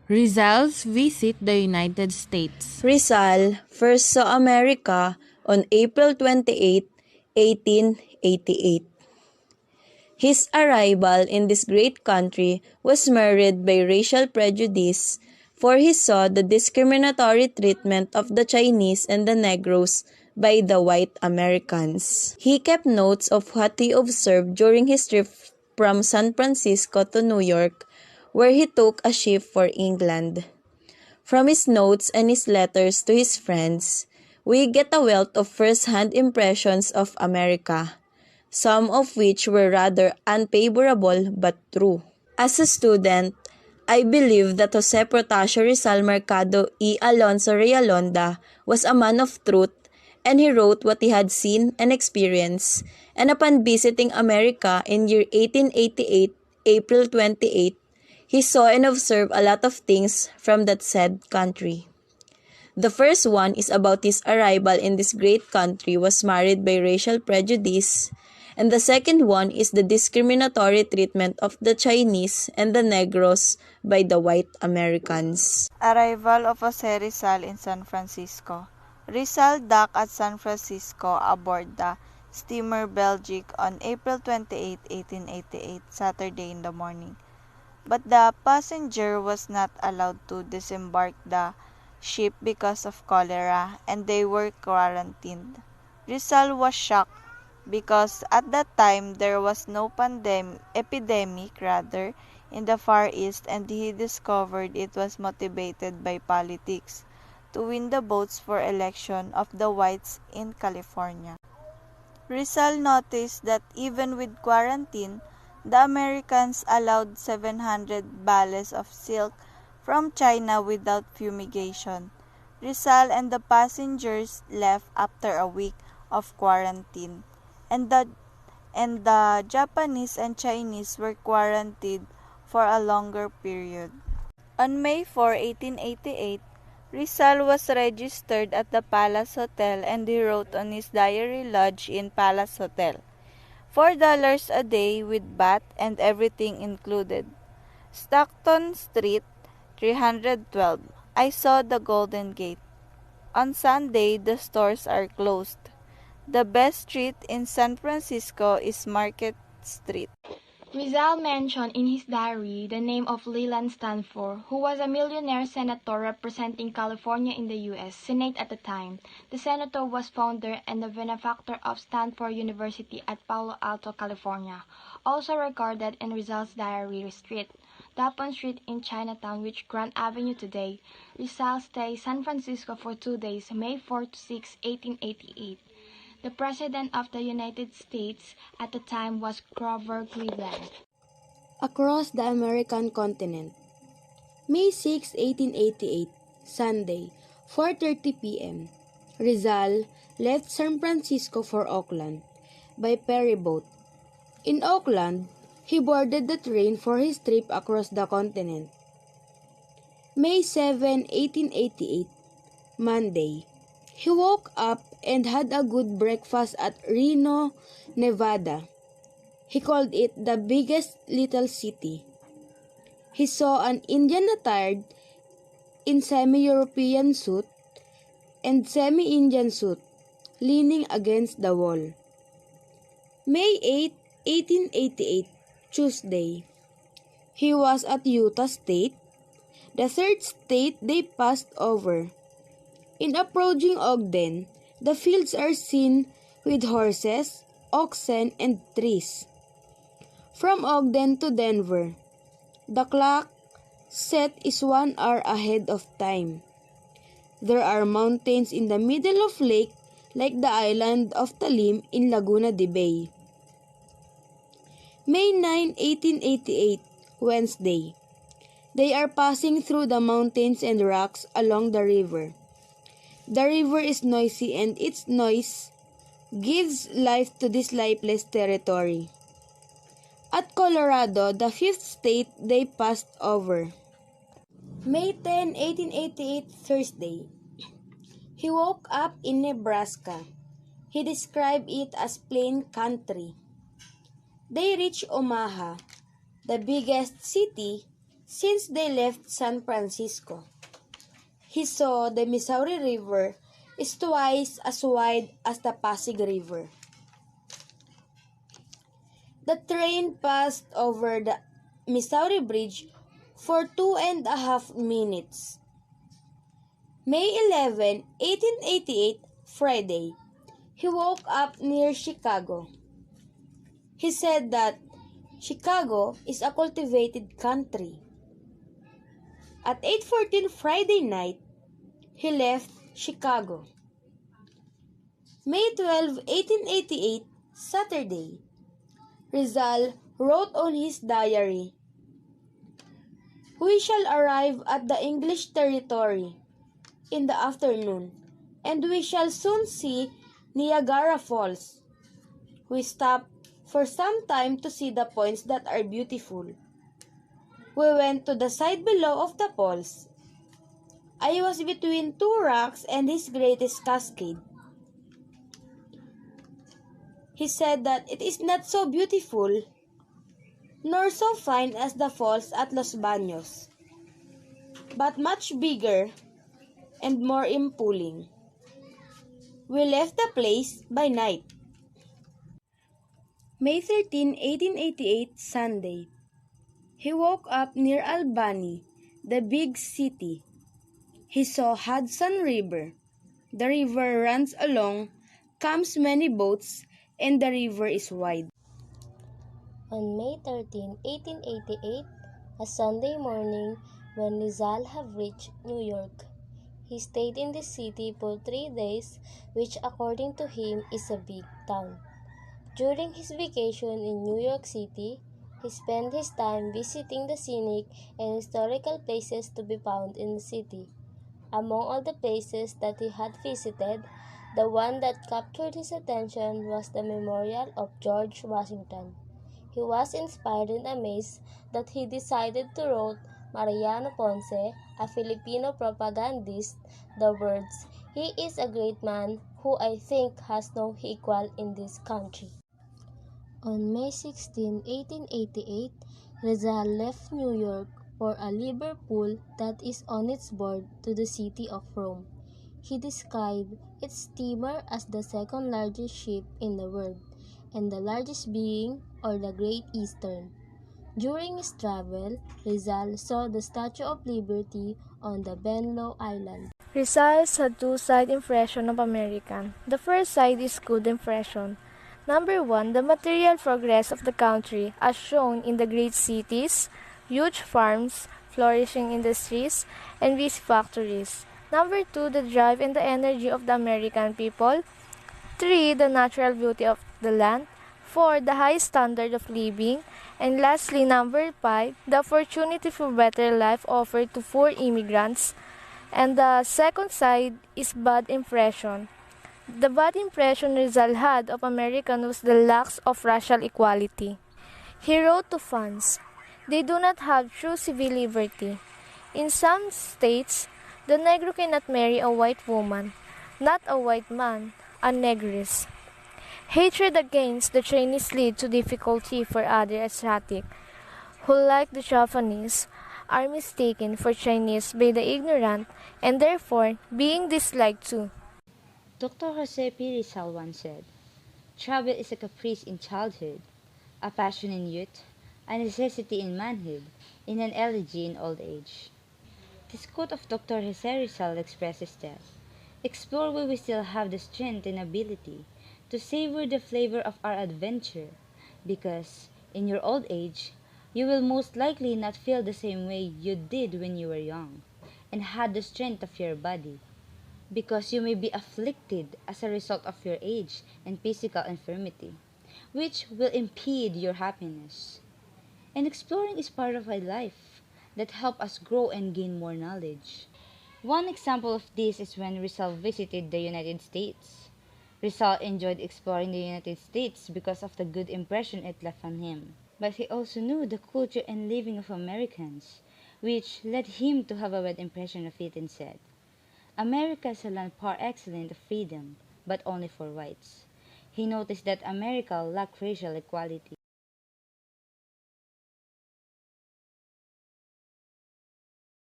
Rizal's visit the United States. Rizal first saw America on April 28, 1888. His arrival in this great country was marred by racial prejudice, for he saw the discriminatory treatment of the Chinese and the Negroes by the white Americans. He kept notes of what he observed during his trip from San Francisco to New York, where he took a ship for England. From his notes and his letters to his friends, we get a wealth of first-hand impressions of America, some of which were rather unfavorable but true. As a student, I believe that Jose Protasio Rizal Mercado y Alonso Realonda was a man of truth, and he wrote what he had seen and experienced, and upon visiting America in year 1888, April 28, he saw and observed a lot of things from that said country. The first one is about his arrival in this great country was marred by racial prejudice, and the second one is the discriminatory treatment of the Chinese and the Negroes by the white Americans. Arrival of Jose Rizal in San Francisco. Rizal docked at San Francisco aboard the steamer Belgique on April 28, 1888, Saturday in the morning. But the passenger was not allowed to disembark the ship because of cholera, and they were quarantined. Rizal was shocked because at that time there was no epidemic in the Far East, and he discovered it was motivated by politics to win the votes for election of the whites in California. Rizal noticed that even with quarantine, the Americans allowed 700 bales of silk from China without fumigation. Rizal and the passengers left after a week of quarantine, and the Japanese and Chinese were quarantined for a longer period. On May 4, 1888, Rizal was registered at the Palace Hotel, and he wrote on his diary lodge in Palace Hotel. $4 a day with bath and everything included. Stockton Street, 312. I saw the Golden Gate. On Sunday, the stores are closed. The best street in San Francisco is Market Street. Rizal mentioned in his diary the name of Leland Stanford, who was a millionaire senator representing California in the U.S. Senate at the time. The senator was founder and the benefactor of Stanford University at Palo Alto, California. Also recorded in Rizal's diary Street, Dupont Street in Chinatown, which Grant Avenue today. Rizal stayed San Francisco for 2 days, May 4 to 6, 1888. The President of the United States at the time was Grover Cleveland. Across the American continent. May 6, 1888, Sunday, 4:30 p.m. Rizal left San Francisco for Oakland by ferry boat. In Oakland, he boarded the train for his trip across the continent. May 7, 1888, Monday. He woke up and had a good breakfast at Reno, Nevada. He called it the biggest little city. He saw an Indian attired in semi-European suit and semi-Indian suit leaning against the wall. May 8, 1888, Tuesday. He was at Utah State, the third state they passed over. In approaching Ogden, the fields are seen with horses, oxen, and trees. From Ogden to Denver, the clock set is 1 hour ahead of time. There are mountains in the middle of lake like the island of Talim in Laguna de Bay. May 9, 1888, Wednesday. They are passing through the mountains and rocks along the river. The river is noisy, and its noise gives life to this lifeless territory. At Colorado, the fifth state they passed over. May 10, 1888, Thursday. He woke up in Nebraska. He described it as plain country. They reached Omaha, the biggest city, since they left San Francisco. He saw the Missouri River is twice as wide as the Pasig River. The train passed over the Missouri Bridge for 2.5 minutes. May 11, 1888, Friday. He woke up near Chicago. He said that Chicago is a cultivated country. At 8:14 Friday night, he left Chicago. May 12, 1888, Saturday. Rizal wrote on his diary, "We shall arrive at the English territory in the afternoon, and we shall soon see Niagara Falls. We stopped for some time to see the points that are beautiful. We went to the side below of the falls. I was between two rocks and his greatest cascade. He said that it is not so beautiful nor so fine as the falls at Los Baños, but much bigger and more impulling. We left the place by night." May 13, 1888, Sunday. He woke up near Albany, the big city. He saw Hudson River. The river runs along, comes many boats, and the river is wide. On May 13, 1888, a Sunday morning, when Rizal had reached New York, he stayed in the city for 3 days, which according to him is a big town. During his vacation in New York City, he spent his time visiting the scenic and historical places to be found in the city. Among all the places that he had visited, the one that captured his attention was the memorial of George Washington. He was inspired and amazed that he decided to write Mariano Ponce, a Filipino propagandist, the words, "He is a great man who I think has no equal in this country." On May 16, 1888, Rizal left New York for a Liverpool that is on its board to the city of Rome. He described its steamer as the second largest ship in the world, and the largest being, or the Great Eastern. During his travel, Rizal saw the Statue of Liberty on the Benlow Island. Rizal had two-side impression of America. The first side is good impression. Number 1, the material progress of the country as shown in the great cities, huge farms, flourishing industries, and busy factories. Number 2, the drive and the energy of the American people. 3, the natural beauty of the land. 4, the high standard of living. And lastly, number 5, the opportunity for better life offered to poor immigrants. And the second side is bad impression. The bad impression Rizal had of Americans was the lack of racial equality. He wrote to fans, "They do not have true civil liberty. In some states, the Negro cannot marry a white woman, not a white man, a negress." Hatred against the Chinese lead to difficulty for other Asiatic, who, like the Japanese, are mistaken for Chinese by the ignorant and therefore being disliked too. Dr. Jose P. Rizal once said, "Travel is a caprice in childhood, a passion in youth, a necessity in manhood, and an elegy in old age." This quote of Dr. Jose Rizal expresses that, explore where we still have the strength and ability to savor the flavor of our adventure, because in your old age, you will most likely not feel the same way you did when you were young and had the strength of your body, because you may be afflicted as a result of your age and physical infirmity, which will impede your happiness. And exploring is part of a life that helps us grow and gain more knowledge. One example of this is when Rizal visited the United States. Rizal enjoyed exploring the United States because of the good impression it left on him. But he also knew the culture and living of Americans, which led him to have a bad impression of it and said, "America is a land par excellence of freedom, but only for whites." He noticed that America lacked racial equality.